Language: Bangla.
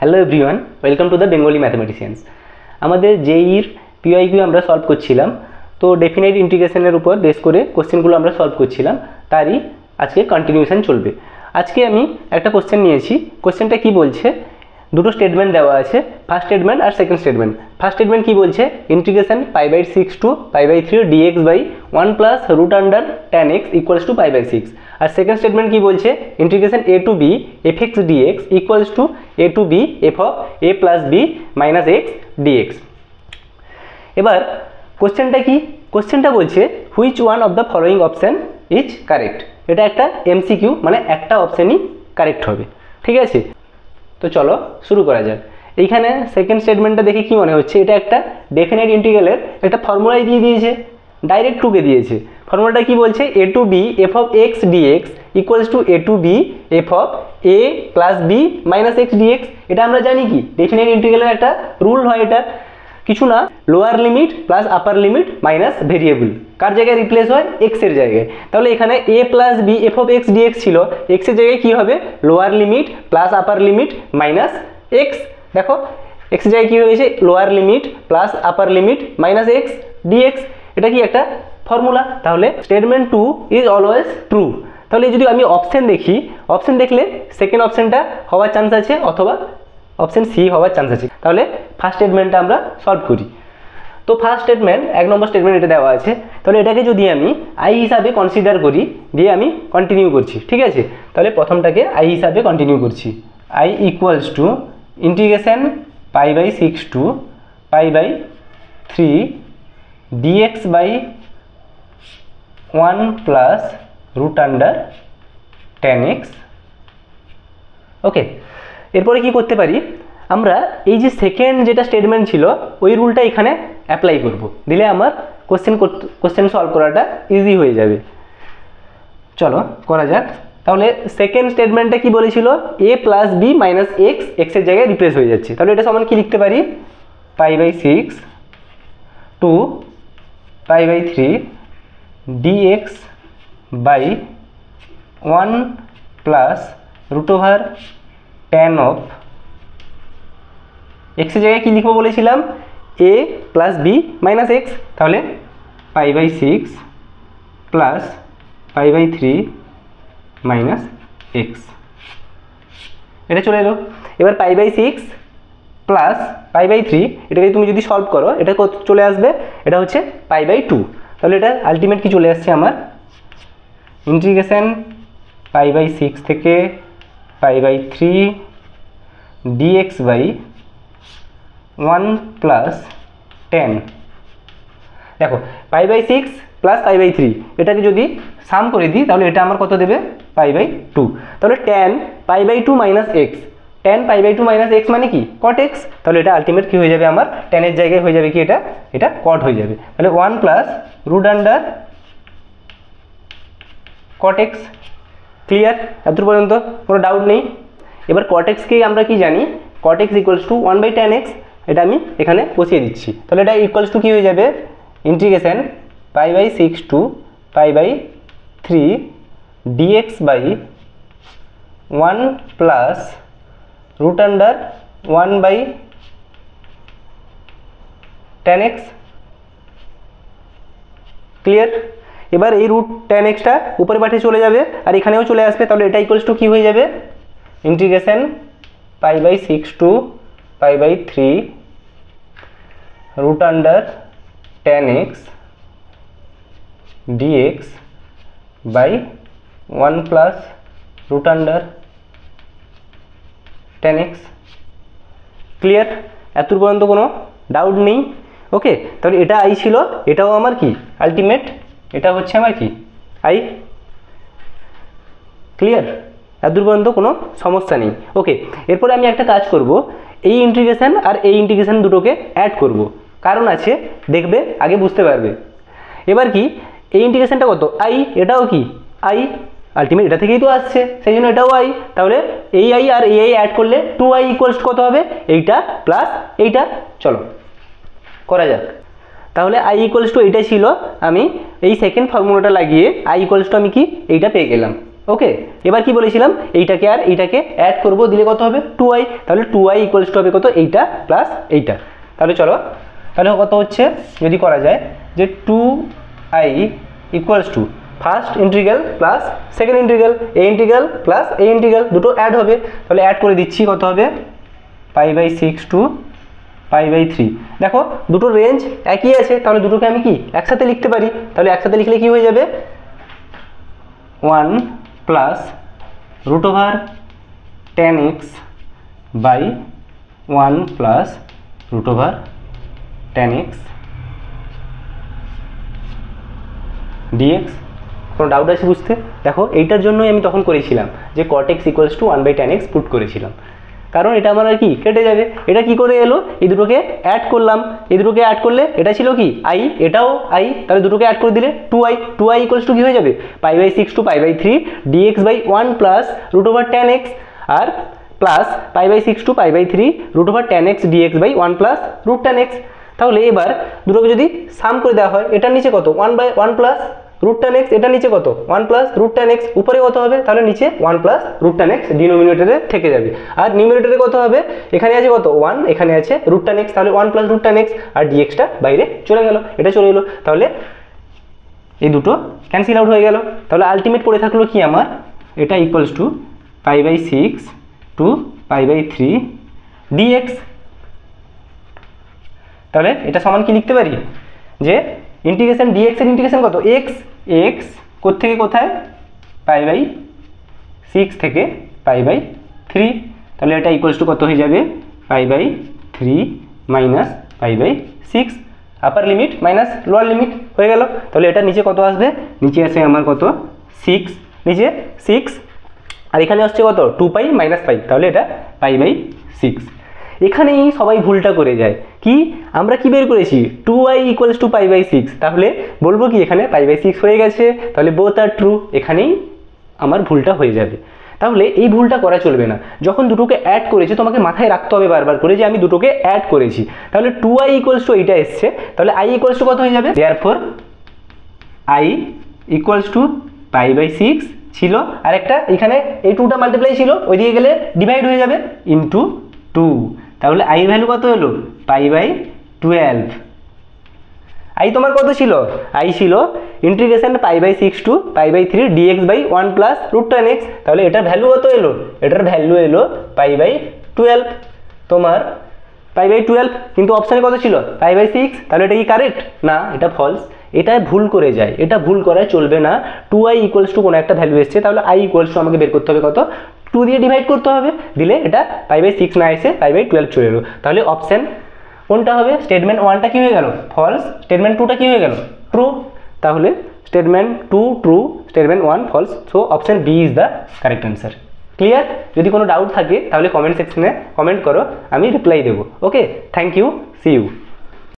Hello everyone, welcome to the Bengali mathematicians. আমাদের জেইর পিওয়াইকিউ আমরা সলভ করছিলাম, তো ডেফিনাইট ইন্টিগ্রেশনের উপর বেস করে কোশ্চেনগুলো আমরা সলভ করছিলাম, তারই আজকে কন্টিনিউশন চলবে। আজকে আমি একটা কোশ্চেন নিয়েছি। কোশ্চেনটা কি বলছে, দুটো স্টেটমেন্ট দেওয়া আছে, ফার্স্ট স্টেটমেন্ট আর সেকেন্ড স্টেটমেন্ট। ফার্স্ট স্টেটমেন্ট কি বলছে, integration π/6 to π/3 dx by 1 plus root under tan x equals to π/6। আর সেকেন্ড স্টেটমেন্ট কি বলছে, integration a to b fx dx equals to a to b f of a plus b minus x dx। এবার কোশ্চেনটা কি, কোশ্চেনটা বলছে which one of the following option is correct. এটা একটা এমসিকিউ, মানে একটা অপশানই কারেক্ট হবে, ঠিক আছে। তো চলো শুরু করা যাক। এইখানে সেকেন্ড স্টেটমেন্টটা দেখে কি মনে হচ্ছে, এটা একটা ডেফিনাইট ইন্টিগ্রালের একটা ফর্মুলাই দিয়ে দিয়েছে, ডাইরেক্ট টুকে দিয়েছে। ফর্মুলাটা কি বলছে, a to b f of x dx equals to a to b f of a plus b minus x dx। এটা আমরা জানি কি ডেফিনাইট ইন্টিগ্রালের একটা রুল হয়, এটা কিছু না, লোয়ার লিমিট প্লাস আপার লিমিট মাইনাস ভেরিয়েবল কার জায়গায় রিপ্লেস হয়, x এর জায়গায়। তাহলে এখানে a plus b f of x dx ছিল, x এর জায়গায় কি হবে, লোয়ার লিমিট প্লাস আপার লিমিট মাইনাস x। দেখো x এর জায়গায় কি হয়েছে, লোয়ার লিমিট প্লাস আপার লিমিট মাইনাস x dx। এটা কি একটা ফর্মুলা। তাহলে স্টেটমেন্ট 2 ইজ অলওয়েজ ট্রু। তাহলে যদি আমি অপশন দেখি, অপশন দেখলে সেকেন্ড অপশনটা হওয়ার চান্স আছে অথবা অপশন সি হওয়ার চান্স আছে। তাহলে ফার্স্ট স্টেটমেন্টটা আমরা সলভ করি। তো ফার্স্ট স্টেটমেন্ট, এক নম্বর স্টেটমেন্ট এটা দেওয়া আছে, তাহলে এটাকে যদি আমি আই হিসাবে কনসিডার করি, দিয়ে আমি কন্টিনিউ করছি, ঠিক আছে। তাহলে প্রথমটাকে আই হিসাবে কন্টিনিউ করছি। I equals to integration π/6 to π/3 dx by 1 plus root under tan x। Okay, এরপরে কি করতে পারি, আমরা এই যে সেকেন্ড যেটা স্টেটমেন্ট ছিল ওই রুলটা এখানে অ্যাপ্লাই করব, দিলে আমার কোশ্চেন সলভ করাটা ইজি হয়ে যাবে। চলো করা যাক। তাহলে সেকেন্ড স্টেটমেন্টটা কি বলেছিল, a plus b minus x, এক্সের জায়গায় রিপ্লেস হয়ে যাচ্ছে। তাহলে এটা সমান কি লিখতে পারি, π/6 to π/3 dx by 1 plus root over tan of এক্সের জায়গায় কি লিখবো বলেছিলাম, a plus b minus x. তাহলে π/6 প্লাস π/3 মাইনাস এক্স, এটা চলে এলো। এবার π/6 প্লাস π/3 এটাকে তুমি যদি সলভ করো, এটা কত চলে আসবে, এটা হচ্ছে π/2। তাহলে এটা আলটিমেট কি চলে আসছে আমার, ইন্টিগ্রেশন π/6 থেকে π/3 dx বাই 1 প্লাস tan। দেখো π/6 প্লাস π/3 এটাকে যদি সাম করে দিই, তাহলে এটা আমার কত দেবে, π/2। তাহলে tan π/2 minus x, tan π/2 minus x মানে কি, cot x। তাহলে এটা আলটিমেট কি হয়ে যাবে আমার, tan এর জায়গায় হয়ে যাবে কি, এটা cot হয়ে যাবে। তাহলে 1 plus root under cot x। Clear, এত পর্যন্ত কোনো ডাউট নেই। এবার cot x কে আমরা কি জানি, cot x equals two 1/tan x। এটা আমি এখানে বসিয়ে দিচ্ছি। তাহলে এটা ইকুয়ালস টু কি হয়ে যাবে, integration π/6 to π/3 dx by 1 plus root under 1/tan x। Clear. এবার এই রুট tan x টা উপরে পাঠিয়ে চলে যাবে আর এখানেও চলে আসবে। তাহলে এটা ইকুয়ালস টু কি হয়ে যাবে, integration π/6 to π/3 root under tan x dx by 1 plus root under tan x। Clear, এত পর্যন্ত কোনো ডাউট নেই। ওকে, তাহলে এটা আই ছিল, এটাও আমার কি আলটিমেট, এটা হচ্ছে আমার কি আই। ক্লিয়ার, এত পর্যন্ত কোনো সমস্যা নেই। ওকে, এরপরে আমি একটা কাজ করব, এই ইন্টিগ্রেশন আর এই ইন্টিগ্রেশন দুটোকে অ্যাড করব, কারণ আছে, দেখবে আগে বুঝতে পারবে। এবার কি, এই ইন্টিগ্রেশনটা কত, আই, এটাও কি আই, আলটিমেট এটা থেকেই তো আসছে, সেই জন্য এটাও আই। তাহলে এই আই আর এই আই অ্যাড করলে 2i ইকুয়ালস কত হবে, এইটা প্লাস এইটা। চলো করা যাক। তাহলে আই ইকুয়ালস টু এইটা ছিল, আমি এই সেকেন্ড ফর্মুলাটা লাগিয়ে আই ইকুয়ালস টু আমি কি এইটা পেয়ে গেলাম। ওকে, এবার কি বলেছিলাম, এইটাকে আর এইটাকে অ্যাড করব, দিলে কত হবে 2i, তাহলে 2i ইকুয়ালস টু হবে কত, এইটা প্লাস এইটা। তাহলে চলো, তাহলে কত হচ্ছে যদি করা যায় যে 2i equals to first integral plus second integral, A integral plus A integral, দুটো অ্যাড হবে। তাহলে অ্যাড করে দিচ্ছি, কত হবে π/6 টু π/3। দেখো দুটো রেঞ্জ একই আছে, তাহলে দুটোকে আমি কি একসাথে লিখতে পারি। তাহলে একসাথে লিখলে কি হয়ে যাবে, 1 plus root over tan x by 1 plus root over tan x dx। কোনো ডাউট আছে বুঝতে? দেখো এইটার জন্যই আমি তখন করেছিলাম যে cot x equals two 1/tan x put করেছিলাম, কারণ এটা আমার আর কি কেটে যাবে। এটা কি করে এলো, এই দুটোকে অ্যাড করলাম, এই দুটোকে অ্যাড করলে এটা ছিল কি i, এটাও i, তাহলে দুটোকে অ্যাড করে দিলে 2i ইকুয়ালস টু কি হয়ে যাবে π/6 to π/3 dx by 1 plus root over tan x, আর plus π/6 to π/3 root over tan x dx by 1 plus root tan x। তাহলে এবার দুটোকে যদি সাম করে দেওয়া হয়, এটার নিচে কত 1/1 প্লাস রুট tan x, এটা নিচে কত 1 প্লাস রুট tan x, উপরে কত হবে তাহলে নিচে 1 প্লাস রুট tan x ডিনোমিনেটরে থেকে যাবে। আর নিউমিনেটরে কত হবে, এখানে আছে কত 1, এখানে আছে রুট tan x, তাহলে 1 প্লাস রুট tan x, আর dxটা বাইরে চলে গেল, এটা চলে এলো। তাহলে এই দুটো ক্যান্সেল আউট হয়ে গেল। তাহলে আলটিমেট পড়ে থাকলো কি আমার, এটা ইকুয়ালস টু π/6 টু π/3 dx। তাহলে এটা সমান কি লিখতে পারি যে ইন্টিগ্রেশন dx এর ইন্টিগ্রেশন কত x কোত্থেকে কোথায় π/6 থেকে π/3। তাহলে এটা ইকুয়ালস টু কত হয়ে যাবে π/3 minus π/6, upper limit minus lower limit হয়ে গেল। তাহলে এটা নিচে কত আসবে, নিচে আসে আমার কত 6, নিচে 6, আর এখানে আসছে কত 2π মাইনাস π, তাহলে এটা π/6। এখানেই সবাই ভুলটা করে যায়, কি আমরা কি বের করেছি 2i ইকুয়ালস টু π/6, তাহলে বলবো কি এখানে π/6 হয়ে গেছে, তাহলে বোথ আর ট্রু, এখানেই আমার ভুলটা হয়ে যাবে। তাহলে এই ভুলটা করা চলবে না, যখন দুটোকে অ্যাড করেছি তোমাকে মাথায় রাখতে হবে বারবার করে যে আমি দুটোকে অ্যাড করেছি। তাহলে 2i ইকুয়ালস টু এইটা এসছে, তাহলে i ইকুয়ালস টু কত হয়ে যাবে, দেয়ারফর i ইকুয়ালস টু π/6 ছিল, আর একটা এখানে এই 2টা মাল্টিপ্লাই ছিল, ওইদিকে গেলে ডিভাইড হয়ে যাবে ইন্টু 2। তাহলে i এর ভ্যালু কত হলো π/12। i তোমার কত ছিল, i ছিল integration π/6 to π/3 dx by 1 plus root tan x। তাহলে এটার ভ্যালু কত এলো, এটার ভ্যালু এলো π/12 তোমার π/12, কিন্তু অপশানে কত ছিল π/6, তাহলে এটা কি কারেক্ট না, এটা ফলস। এটা ভুল করে যায়, এটা ভুল করা চলবে না। 2i ইকুয়ালস টু কোনো একটা ভ্যালু এসছে, তাহলে i ইকুয়ালস টু আমাকে বের করতে হবে কত 2 দিয়ে ডিভাইড করতে হবে, দিলে এটা π/6 না এসে π/12 চলে এলো। তাহলে অপশান কোনটা হবে, স্টেটমেন্ট 1টা কি হয়ে গেল ফলস, স্টেটমেন্ট 2টা কি হয়ে গেল ট্রু। তাহলে statement 2 true, statement 1 false, so option B is the correct answer. Clear? যদি কোনো ডাউট থাকে তাহলে কমেন্ট সেকশনে কমেন্ট করো, আমি রিপ্লাই দেবো। ওকে, থ্যাংক ইউ, সি ইউ।